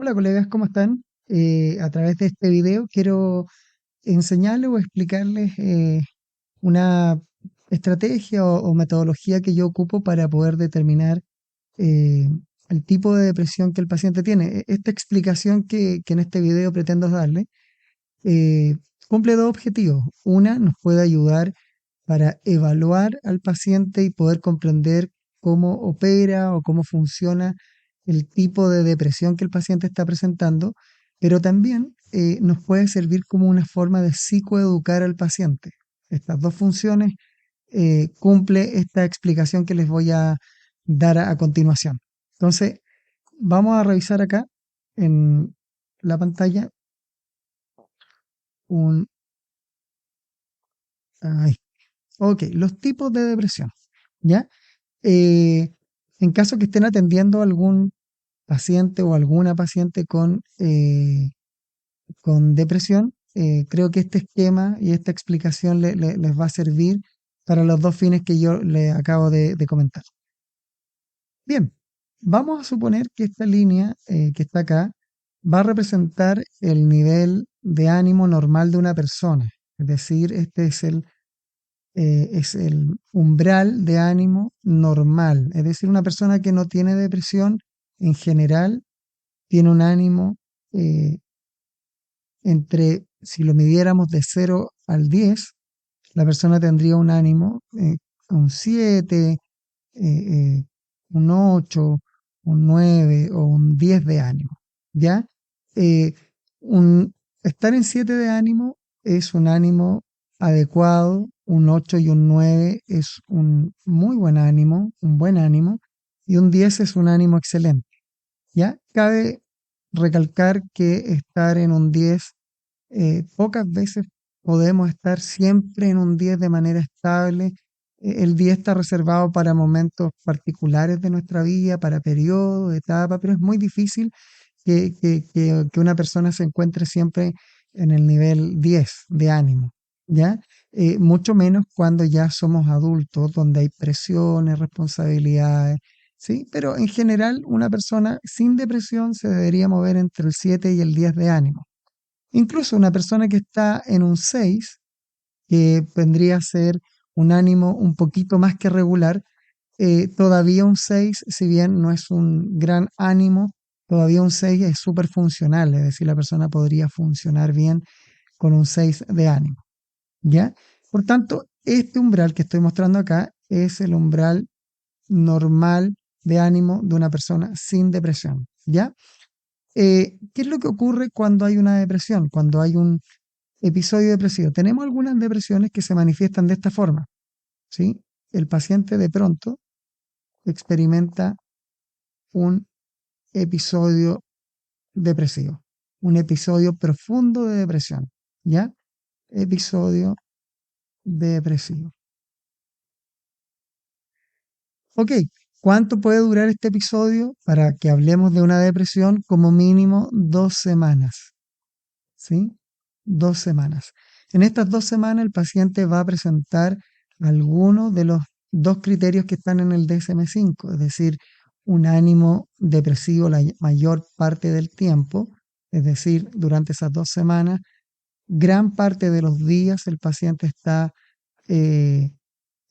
Hola colegas, ¿cómo están? A través de este video quiero enseñarles o explicarles una estrategia o metodología que yo ocupo para poder determinar eh, el tipo de depresión que el paciente tiene. Esta explicación que en este video pretendo darle eh, cumple dos objetivos. Una, nos puede ayudar para evaluar al paciente y poder comprender cómo opera o cómo funciona el tipo de depresión que el paciente está presentando, pero también nos puede servir como una forma de psicoeducar al paciente. Estas dos funciones cumple esta explicación que les voy a dar a continuación. Entonces, vamos a revisar acá en la pantalla un... ay, ok, los tipos de depresión, ¿ya? Eh, en caso que estén atendiendo a algún paciente o alguna paciente con depresión, creo que este esquema y esta explicación les va a servir para los dos fines que yo les acabo de comentar. Bien, vamos a suponer que esta línea que está acá va a representar el nivel de ánimo normal de una persona. Es decir, este es el umbral de ánimo normal. Es decir, una persona que no tiene depresión en general tiene un ánimo si lo midiéramos de 0 al 10, la persona tendría un ánimo un 7, eh, un 8, un 9 o un 10 de ánimo. ¿Ya? Eh, un, Estar en 7 de ánimo es un ánimo adecuado, un 8 y un 9 es un muy buen ánimo, un buen ánimo, y un 10 es un ánimo excelente. ¿Ya? Cabe recalcar que estar en un 10, pocas veces podemos estar siempre en un 10 de manera estable. El 10 está reservado para momentos particulares de nuestra vida, para periodos, etapas, pero es muy difícil que una persona se encuentre siempre en el nivel 10 de ánimo, ¿ya? Mucho menos cuando ya somos adultos, donde hay presiones, responsabilidades, ¿sí? Pero en general, una persona sin depresión se debería mover entre el 7 y el 10 de ánimo. Incluso una persona que está en un 6, que vendría a ser un ánimo un poquito más que regular, todavía un 6, si bien no es un gran ánimo, todavía un 6 es súper funcional, es decir, la persona podría funcionar bien con un 6 de ánimo, ¿ya? Por tanto, este umbral que estoy mostrando acá es el umbral normal de ánimo de una persona sin depresión, ¿ya? ¿Qué es lo que ocurre cuando hay una depresión? Cuando hay un episodio depresivo. Tenemos algunas depresiones que se manifiestan de esta forma, ¿sí? El paciente de pronto experimenta un episodio depresivo, un episodio profundo de depresión, ¿ya? Episodio depresivo. Ok, ¿cuánto puede durar este episodio? Para que hablemos de una depresión, como mínimo 2 semanas, ¿sí? 2 semanas. En estas 2 semanas el paciente va a presentar algunos de los dos criterios que están en el DSM-5, es decir, un ánimo depresivo la mayor parte del tiempo, es decir, durante esas 2 semanas, gran parte de los días el paciente está eh,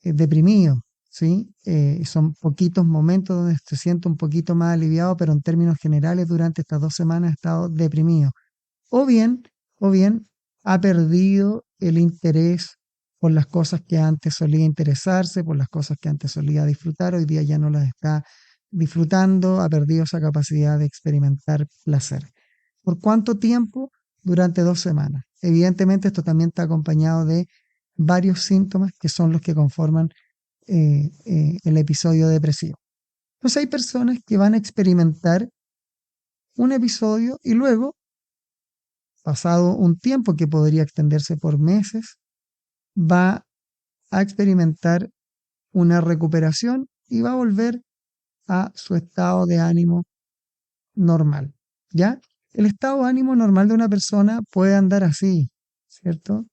deprimido, ¿sí? Son poquitos momentos donde se siente un poquito más aliviado, pero en términos generales durante estas 2 semanas ha estado deprimido. O bien, o bien ha perdido el interés por las cosas que antes solía interesarse, por las cosas que antes solía disfrutar, hoy día ya no las está disfrutando, ha perdido esa capacidad de experimentar placer. ¿Por cuánto tiempo? Durante 2 semanas. Evidentemente esto también está acompañado de varios síntomas que son los que conforman el episodio depresivo. Entonces hay personas que van a experimentar un episodio y luego, pasado un tiempo que podría extenderse por meses, va a experimentar una recuperación y va a volver a su estado de ánimo normal, ¿ya? El estado de ánimo normal de una persona puede andar así, ¿cierto?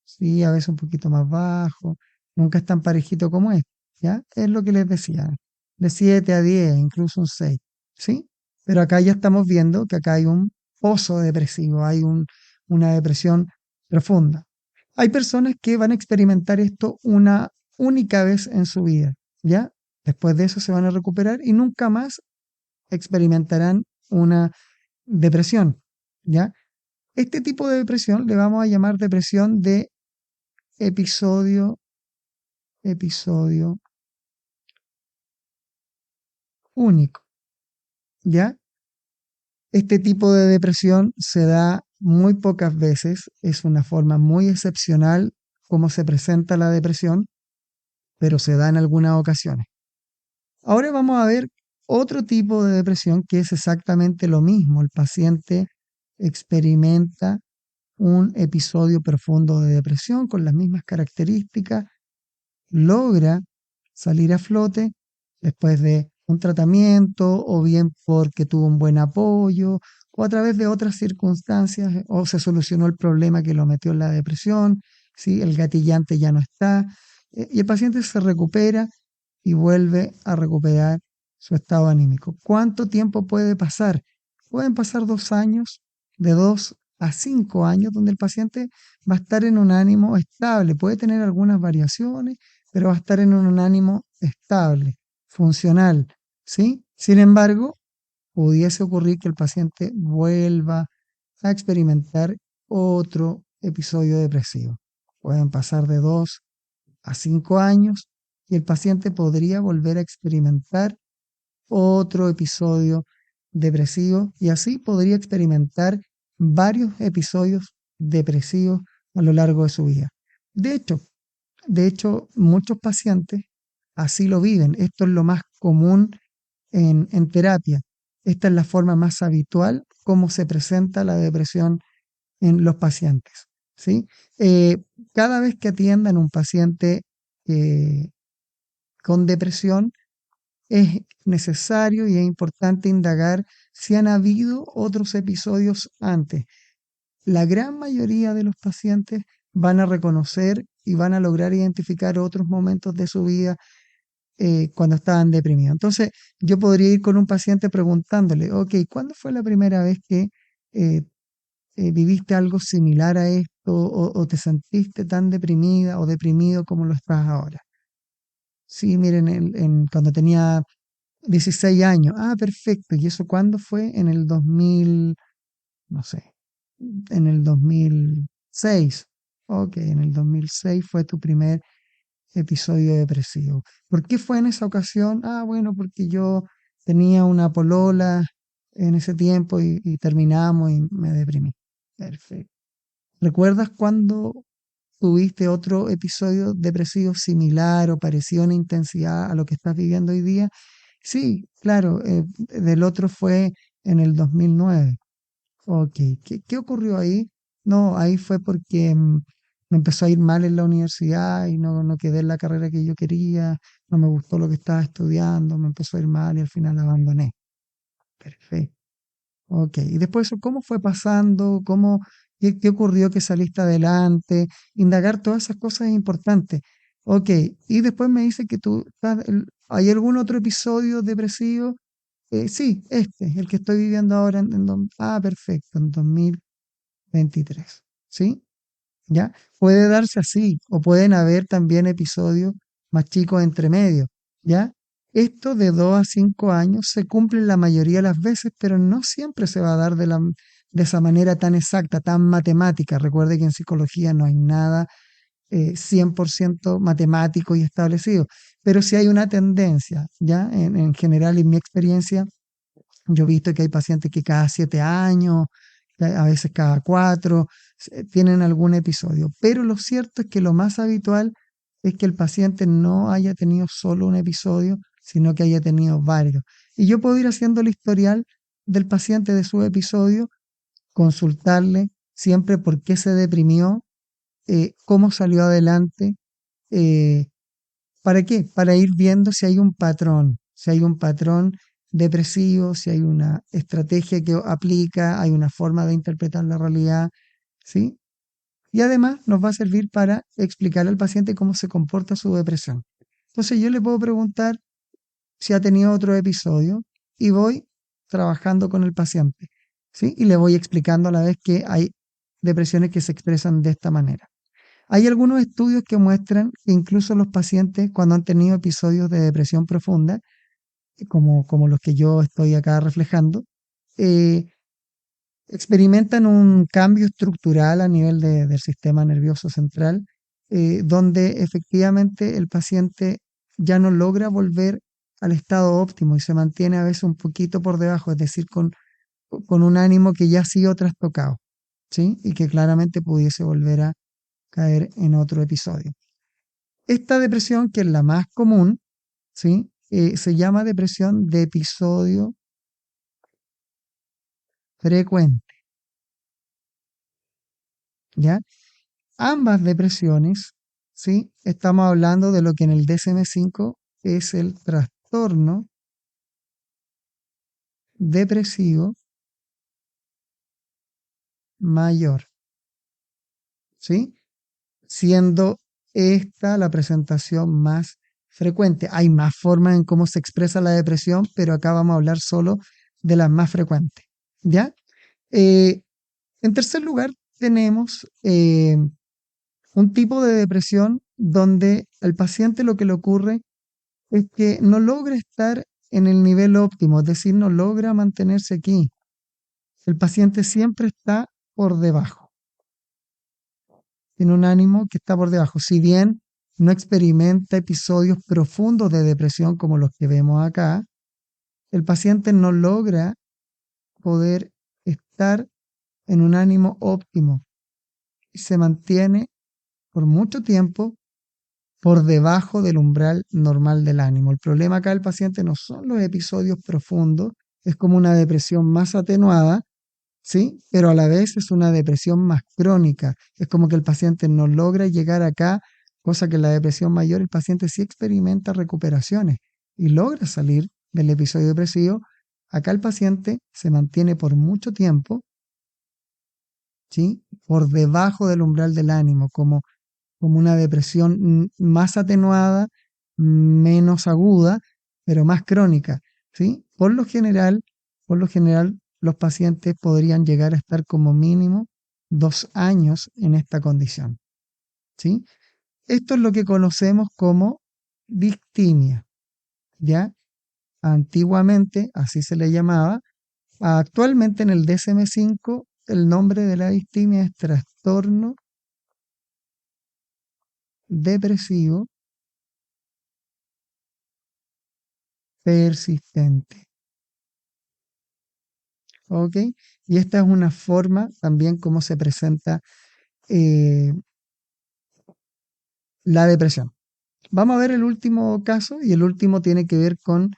Sí, a veces un poquito más bajo, nunca es tan parejito como este, ¿ya? Es lo que les decía, de 7 a 10, incluso un 6, ¿sí? Pero acá ya estamos viendo que acá hay un pozo depresivo, una depresión profunda. Hay personas que van a experimentar esto una única vez en su vida, ¿ya? Después de eso se van a recuperar y nunca más experimentarán una depresión, ¿ya? Este tipo de depresión le vamos a llamar depresión de episodio único, ¿ya? Este tipo de depresión se da muy pocas veces, es una forma muy excepcional como se presenta la depresión, pero se da en algunas ocasiones. Ahora vamos a ver otro tipo de depresión que es exactamente lo mismo. El paciente experimenta un episodio profundo de depresión con las mismas características, logra salir a flote después de un tratamiento o bien porque tuvo un buen apoyo o a través de otras circunstancias o se solucionó el problema que lo metió en la depresión, ¿sí? El gatillante ya no está y el paciente se recupera y vuelve a recuperar su estado anímico. ¿Cuánto tiempo puede pasar? Pueden pasar 2 años, de 2 a 5 años, donde el paciente va a estar en un ánimo estable, puede tener algunas variaciones, pero va a estar en un ánimo estable, funcional, ¿sí? Sin embargo, pudiese ocurrir que el paciente vuelva a experimentar otro episodio depresivo. Pueden pasar de 2 a 5 años y el paciente podría volver a experimentar otro episodio depresivo y así podría experimentar varios episodios depresivos a lo largo de su vida. De hecho, muchos pacientes así lo viven. Esto es lo más común en terapia. Esta es la forma más habitual como se presenta la depresión en los pacientes, ¿sí? Eh, Cada vez que atiendan un paciente eh, con depresión, es necesario y es importante indagar si han habido otros episodios antes. La gran mayoría de los pacientes van a reconocer y van a lograr identificar otros momentos de su vida cuando estaban deprimidos. Entonces, yo podría ir con un paciente preguntándole, ok, ¿cuándo fue la primera vez que eh, viviste algo similar a esto o te sentiste tan deprimida o deprimido como lo estás ahora? Sí, miren, cuando tenía 16 años. Ah, perfecto. ¿Y eso cuándo fue? En el 2000, no sé, en el 2006. Ok, en el 2006 fue tu primer episodio depresivo. ¿Por qué fue en esa ocasión? Ah, bueno, porque yo tenía una polola en ese tiempo y terminamos y me deprimí. Perfecto. ¿Recuerdas cuando tuviste otro episodio depresivo similar o parecido en intensidad a lo que estás viviendo hoy día? Sí, claro, del otro fue en el 2009. Ok, ¿qué ocurrió ahí? No, ahí fue porque me empezó a ir mal en la universidad y no quedé en la carrera que yo quería, no me gustó lo que estaba estudiando, me empezó a ir mal y al final abandoné. Perfecto. Ok, y después eso, ¿cómo fue pasando? ¿Qué ocurrió que saliste adelante? Indagar todas esas cosas es importante. Ok, y después me dice que ¿hay algún otro episodio depresivo? Sí, el que estoy viviendo ahora perfecto, en 2023. ¿Sí? ¿Ya? Puede darse así, o pueden haber también episodios más chicos entre medio, ¿ya? Esto de 2 a 5 años se cumple la mayoría de las veces, pero no siempre se va a dar de esa manera tan exacta, tan matemática. Recuerde que en psicología no hay nada 100% matemático y establecido, pero sí hay una tendencia, ¿ya? En general, en mi experiencia, yo he visto que hay pacientes que cada 7 años, a veces cada 4, tienen algún episodio. Pero lo cierto es que lo más habitual es que el paciente no haya tenido solo un episodio, sino que haya tenido varios. Y yo puedo ir haciendo el historial del paciente de su episodio, consultarle siempre por qué se deprimió, cómo salió adelante, eh, ¿para qué? Para ir viendo si hay un patrón depresivo, si hay una estrategia que aplica, hay una forma de interpretar la realidad, ¿sí? Y además nos va a servir para explicar al paciente cómo se comporta su depresión. Entonces yo le puedo preguntar si ha tenido otro episodio y voy trabajando con el paciente, ¿sí? Y le voy explicando a la vez que hay depresiones que se expresan de esta manera. Hay algunos estudios que muestran que incluso los pacientes cuando han tenido episodios de depresión profunda, como los que yo estoy acá reflejando, eh, experimentan un cambio estructural a nivel del sistema nervioso central, donde efectivamente el paciente ya no logra volver al estado óptimo y se mantiene a veces un poquito por debajo, es decir, con un ánimo que ya ha sido trastocado, ¿sí? Y que claramente pudiese volver a caer en otro episodio. Esta depresión, que es la más común, ¿sí? Se llama depresión de episodio frecuente, ¿ya? Ambas depresiones, ¿sí? Estamos hablando de lo que en el DSM-5 es el trastorno depresivo mayor, ¿sí? Siendo esta la presentación más frecuente. Hay más formas en cómo se expresa la depresión, pero acá vamos a hablar solo de las más frecuentes, ¿ya? Eh, en tercer lugar, tenemos un tipo de depresión donde al paciente lo que le ocurre es que no logra estar en el nivel óptimo, es decir, no logra mantenerse aquí. El paciente siempre está por debajo, tiene un ánimo que está por debajo. Si bien no experimenta episodios profundos de depresión como los que vemos acá, el paciente no logra poder estar en un ánimo óptimo y se mantiene por mucho tiempo por debajo del umbral normal del ánimo. El problema acá del paciente no son los episodios profundos, es como una depresión más atenuada, ¿sí? Pero a la vez es una depresión más crónica. Es como que el paciente no logra llegar acá, cosa que en la depresión mayor el paciente sí experimenta recuperaciones y logra salir del episodio depresivo. Acá el paciente se mantiene por mucho tiempo, ¿sí? Por debajo del umbral del ánimo, como una depresión más atenuada, menos aguda, pero más crónica, ¿sí? Por lo general, los pacientes podrían llegar a estar como mínimo 2 años en esta condición, ¿sí? Esto es lo que conocemos como distimia, ¿ya? Antiguamente así se le llamaba. Actualmente en el DSM-5 el nombre de la distimia es trastorno depresivo persistente. ¿Ok? Y esta es una forma también como se presenta eh, la depresión. Vamos a ver el último caso y el último tiene que ver con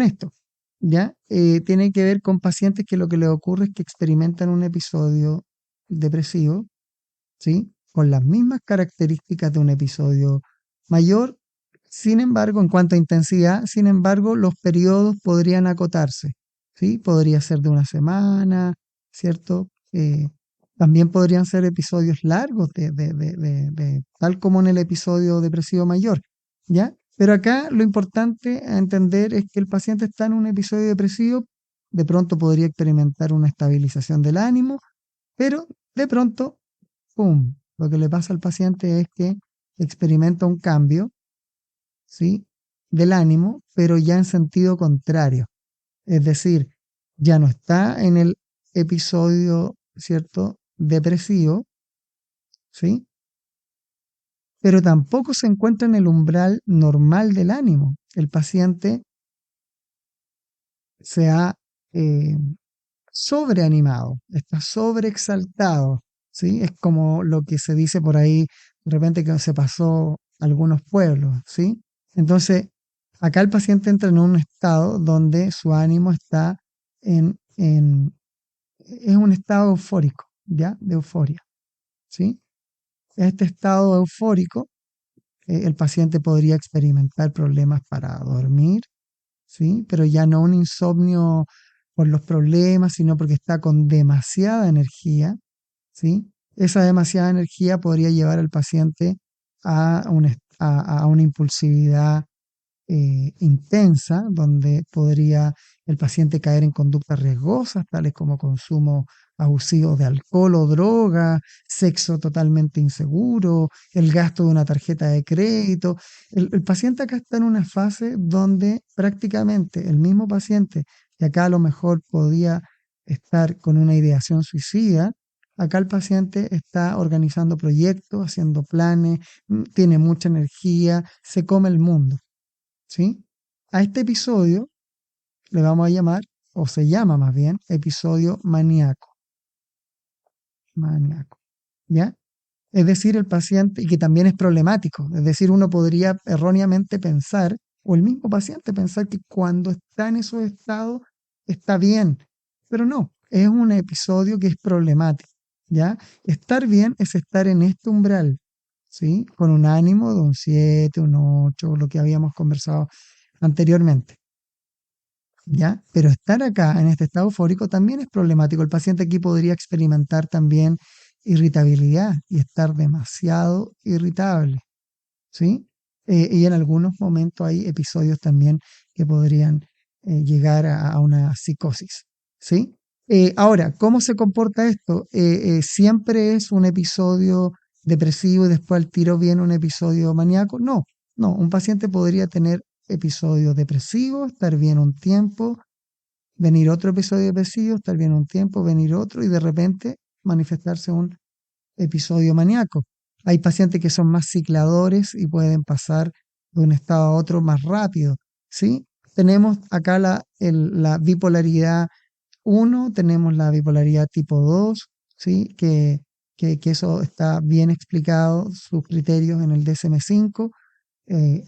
esto, ¿ya? Tiene que ver con pacientes que lo que les ocurre es que experimentan un episodio depresivo, ¿sí? Con las mismas características de un episodio mayor. Sin embargo, en cuanto a intensidad, sin embargo, los periodos podrían acotarse, ¿sí? Podría ser de una semana, ¿cierto? También podrían ser episodios largos, tal como en el episodio depresivo mayor, ¿ya? Pero acá lo importante a entender es que el paciente está en un episodio depresivo, de pronto podría experimentar una estabilización del ánimo, pero de pronto, ¡pum! Lo que le pasa al paciente es que experimenta un cambio, ¿sí? Del ánimo, pero ya en sentido contrario. Es decir, ya no está en el episodio, ¿cierto? Depresivo, ¿sí? Pero tampoco se encuentra en el umbral normal del ánimo. El paciente se ha eh, sobreanimado, está sobreexaltado, ¿sí? Es como lo que se dice por ahí, de repente que se pasó a algunos pueblos, ¿sí? Entonces, acá el paciente entra en un estado donde su ánimo está es un estado eufórico, ¿ya? De euforia, ¿sí? Este estado eufórico, el paciente podría experimentar problemas para dormir, ¿sí? Pero ya no un insomnio por los problemas, sino porque está con demasiada energía, ¿sí? Esa demasiada energía podría llevar al paciente a una impulsividad, intensa, donde podría el paciente caer en conductas riesgosas, tales como consumo abusivo de alcohol o droga, sexo totalmente inseguro, el gasto de una tarjeta de crédito. El paciente acá está en una fase donde prácticamente el mismo paciente, que acá a lo mejor podía estar con una ideación suicida, acá el paciente está organizando proyectos, haciendo planes, tiene mucha energía, se come el mundo. ¿Sí? A este episodio le vamos a llamar, o se llama más bien, episodio maníaco. Maníaco. ¿Ya? Es decir, el paciente, y que también es problemático, es decir, uno podría erróneamente pensar, o el mismo paciente pensar que cuando está en esos estados está bien, pero no, es un episodio que es problemático, ¿ya? Estar bien es estar en este umbral, ¿sí? Con un ánimo de un 7 un 8 lo que habíamos conversado anteriormente. ¿Ya? Pero estar acá en este estado eufórico también es problemático. El paciente aquí podría experimentar también irritabilidad y estar demasiado irritable, ¿sí? Y en algunos momentos hay episodios también que podrían llegar a una psicosis, ¿sí? Ahora, ¿cómo se comporta esto? ¿Siempre es un episodio depresivo y después al tiro viene un episodio maníaco? No, no, un paciente podría tener episodio depresivo, estar bien un tiempo, venir otro episodio depresivo, estar bien un tiempo, venir otro y de repente manifestarse un episodio maníaco. Hay pacientes que son más cicladores y pueden pasar de un estado a otro más rápido, ¿sí? Tenemos acá la bipolaridad 1, tenemos la bipolaridad tipo 2, ¿sí? Que eso está bien explicado, sus criterios en el DSM-5.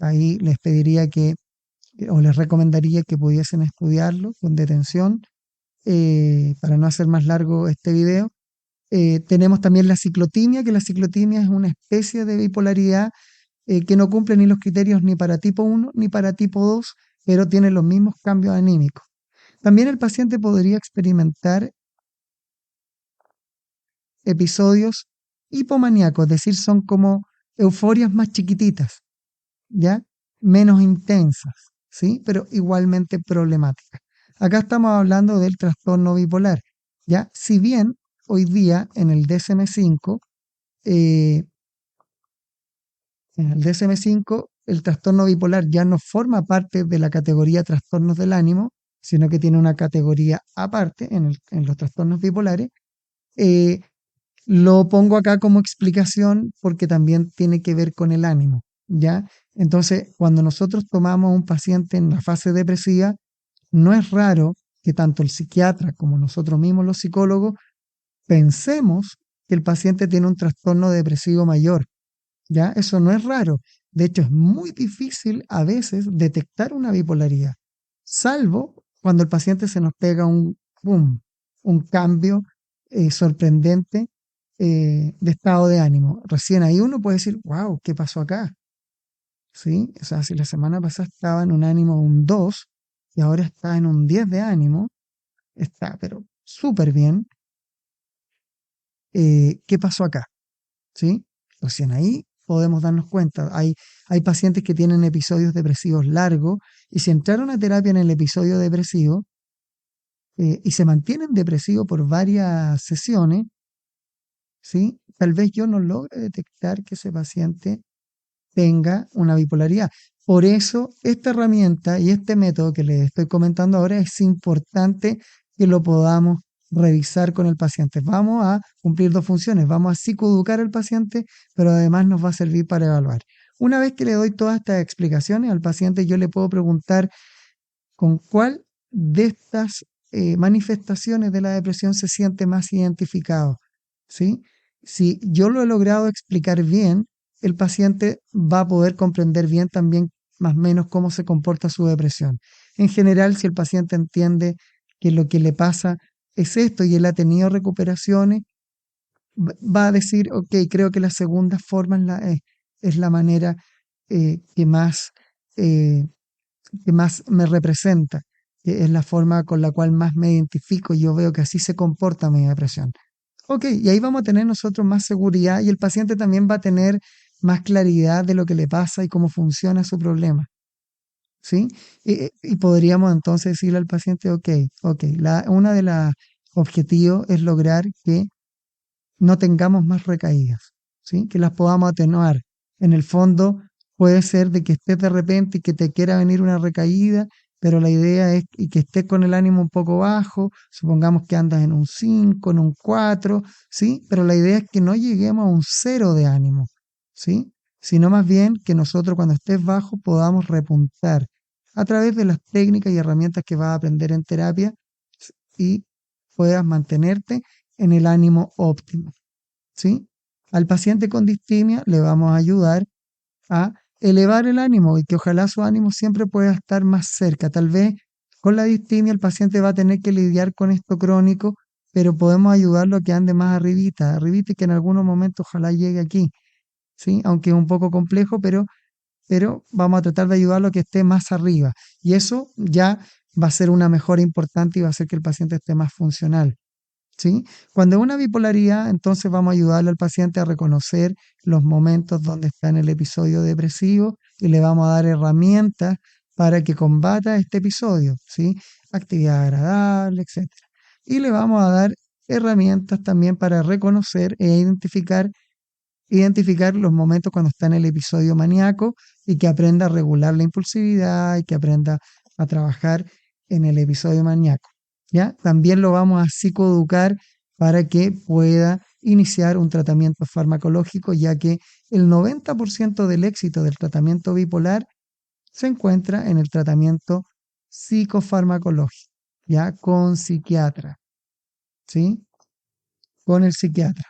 Ahí les pediría que, o les recomendaría que pudiesen estudiarlo con detención para no hacer más largo este video. Tenemos también la ciclotimia, que la ciclotimia es una especie de bipolaridad que no cumple ni los criterios ni para tipo 1 ni para tipo 2, pero tiene los mismos cambios anímicos. También el paciente podría experimentar episodios hipomaníacos, es decir, son como euforias más chiquititas, ¿ya? Menos intensas, ¿sí? Pero igualmente problemáticas. Acá estamos hablando del trastorno bipolar, ¿ya? Si bien hoy día en el DSM-5, eh, en el DSM-5 el trastorno bipolar ya no forma parte de la categoría trastornos del ánimo, sino que tiene una categoría aparte en los trastornos bipolares. Eh, lo pongo acá como explicación porque también tiene que ver con el ánimo, ¿ya? Entonces, cuando nosotros tomamos a un paciente en la fase depresiva, no es raro que tanto el psiquiatra como nosotros mismos los psicólogos pensemos que el paciente tiene un trastorno depresivo mayor, ¿ya? Eso no es raro. De hecho, es muy difícil a veces detectar una bipolaridad, salvo cuando el paciente se nos pega boom, un cambio sorprendente de estado de ánimo. Recién ahí uno puede decir, wow, ¿qué pasó acá? ¿Sí? O sea, si la semana pasada estaba en un ánimo un 2 y ahora está en un 10 de ánimo, está, pero súper bien. ¿Qué pasó acá? ¿Sí? Recién ahí podemos darnos cuenta. Hay pacientes que tienen episodios depresivos largos y si entraron a terapia en el episodio depresivo y se mantienen depresivos por varias sesiones, ¿sí? Tal vez yo no logre detectar que ese paciente tenga una bipolaridad. Por eso, esta herramienta y este método que les estoy comentando ahora es importante que lo podamos revisar con el paciente. Vamos a cumplir dos funciones. Vamos a psicoeducar al paciente, pero además nos va a servir para evaluar. Una vez que le doy todas estas explicaciones al paciente, yo le puedo preguntar con cuál de estas manifestaciones de la depresión se siente más identificado. ¿Sí? Si yo lo he logrado explicar bien, el paciente va a poder comprender bien también más o menos cómo se comporta su depresión. En general, si el paciente entiende que lo que le pasa es esto y él ha tenido recuperaciones, va a decir, ok, creo que la segunda forma es la manera que eh, que más me representa, que es la forma con la cual más me identifico y yo veo que así se comporta mi depresión. Ok, y ahí vamos a tener nosotros más seguridad y el paciente también va a tener más claridad de lo que le pasa y cómo funciona su problema. ¿sí? Y podríamos entonces decirle al paciente, ok, una de las objetivos es lograr que no tengamos más recaídas, ¿sí? Que las podamos atenuar. En el fondo puede ser de que estés de repente y que te quiera venir una recaída, pero la idea es y que estés con el ánimo un poco bajo, supongamos que andas en un 5, en un 4, ¿sí? Pero la idea es que no lleguemos a un 0 de ánimo, ¿sí? Sino más bien que nosotros cuando estés bajo podamos repuntar a través de las técnicas y herramientas que vas a aprender en terapia y puedas mantenerte en el ánimo óptimo. ¿Sí? Al paciente con distimia le vamos a ayudar a elevar el ánimo y que ojalá su ánimo siempre pueda estar más cerca. Tal vez con la distimia el paciente va a tener que lidiar con esto crónico, pero podemos ayudarlo a que ande más arribita, arribita y que en algunos momentos ojalá llegue aquí, ¿sí? Aunque es un poco complejo, pero vamos a tratar de ayudarlo a que esté más arriba. Y eso ya va a ser una mejora importante y va a hacer que el paciente esté más funcional. ¿Sí? Cuando es una bipolaridad, entonces vamos a ayudarle al paciente a reconocer los momentos donde está en el episodio depresivo y le vamos a dar herramientas para que combata este episodio, ¿sí? Actividad agradable, etcétera. Y le vamos a dar herramientas también para reconocer e identificar los momentos cuando está en el episodio maníaco y que aprenda a regular la impulsividad y que aprenda a trabajar en el episodio maníaco. ¿Ya? También lo vamos a psicoeducar para que pueda iniciar un tratamiento farmacológico, ya que el 90% del éxito del tratamiento bipolar se encuentra en el tratamiento psicofarmacológico, ya con psiquiatra, ¿sí? Con el psiquiatra.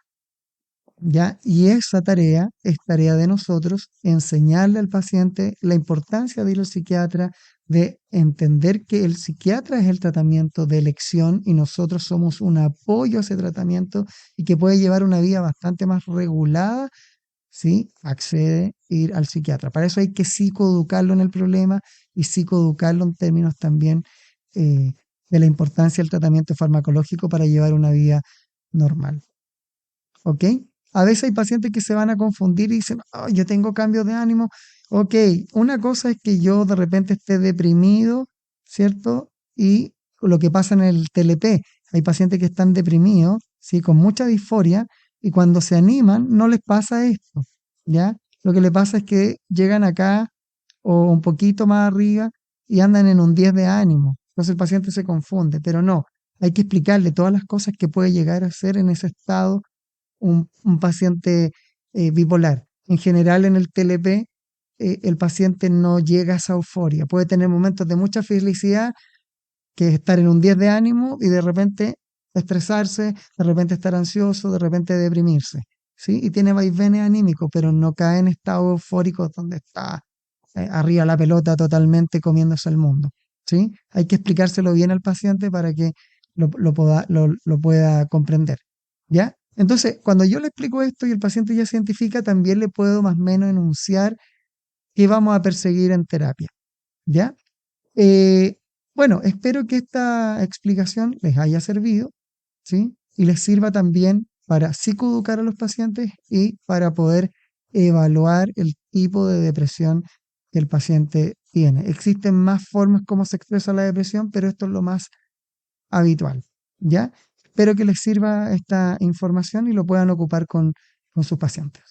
¿Ya? Y esa tarea es tarea de nosotros enseñarle al paciente la importancia de ir al psiquiatra, de entender que el psiquiatra es el tratamiento de elección y nosotros somos un apoyo a ese tratamiento y que puede llevar una vida bastante más regulada si accede a ir al psiquiatra. Para eso hay que psicoeducarlo en el problema y psicoeducarlo en términos también eh, de la importancia del tratamiento farmacológico para llevar una vida normal. ¿Ok? A veces hay pacientes que se van a confundir y dicen, "Oh, yo tengo cambios de ánimo". Ok, una cosa es que yo de repente esté deprimido, ¿cierto? Y lo que pasa en el TLP, hay pacientes que están deprimidos, ¿sí? Con mucha disforia y cuando se animan no les pasa esto, ¿ya? Lo que les pasa es que llegan acá o un poquito más arriba y andan en un 10 de ánimo. Entonces el paciente se confunde, pero no, hay que explicarle todas las cosas que puede llegar a ser en ese estado un paciente bipolar. En general, en el TLP, el paciente no llega a esa euforia. Puede tener momentos de mucha felicidad, que es estar en un 10 de ánimo y de repente estresarse, de repente estar ansioso, de repente deprimirse. ¿Sí? Y tiene vaivenes anímicos, pero no cae en estados eufóricos donde está arriba la pelota totalmente comiéndose el mundo. ¿Sí? Hay que explicárselo bien al paciente para que lo pueda comprender. ¿Ya? Entonces, cuando yo le explico esto y el paciente ya se identifica, también le puedo más o menos enunciar qué vamos a perseguir en terapia. ¿Ya? Eh, bueno, espero que esta explicación les haya servido, ¿sí? Y les sirva también para psicoeducar a los pacientes y para poder evaluar el tipo de depresión que el paciente tiene. Existen más formas como se expresa la depresión, pero esto es lo más habitual, ¿ya? Espero que les sirva esta información y lo puedan ocupar con sus pacientes.